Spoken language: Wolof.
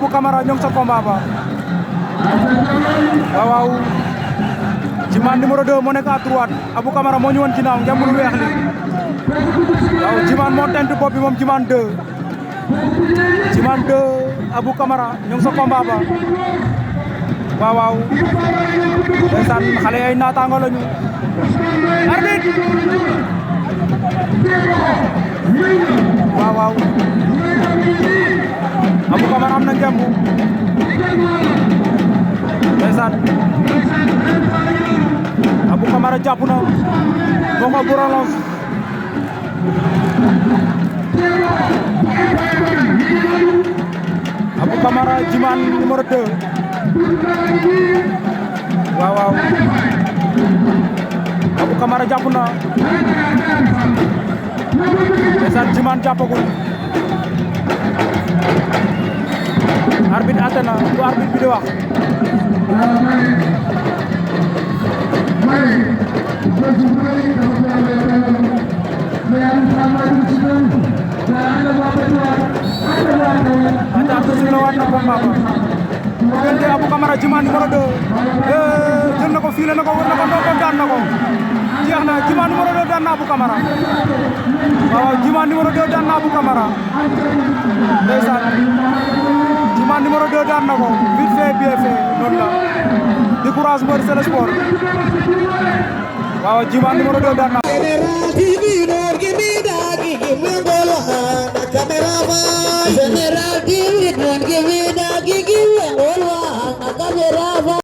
Abou Camara ñong sa combat ba waaw Djimane numéro 2 moo nekk à droite Abou Camara moo ñu woon ginnaaw ngeen lu weex li waaw Djimane moo tent bopp bi moom Djimane 2 Abou Camara ñong sa combat ba waaw ndeysaan xale ay naataango lañu arbitre waaw Abou Camara am na ngembu ndeysaan Abou Camara jàpp na moo ko borolons Abou Camara Djimane numéro 2 waaw Abou Camara jàpp na ndeysaan Djimane jàppagul arbitre atte na lu arbitre bi di wax ata sifle waat na combat ba diggante Abou Camara Djimane numéro 2 jël na ko fiile na ko wër na ko ndoo ko daan na ko jeex na Djimane numéro 2 daan na Abou Camara waaw Djimane numéro 2 daan na Abou Camara ndeysaan Djimane numéro 2 daan na ko vite fait bien fait noonu la di courage mbër c'est le sport waaw Djimane numéro 2 daan na General TV, don't give me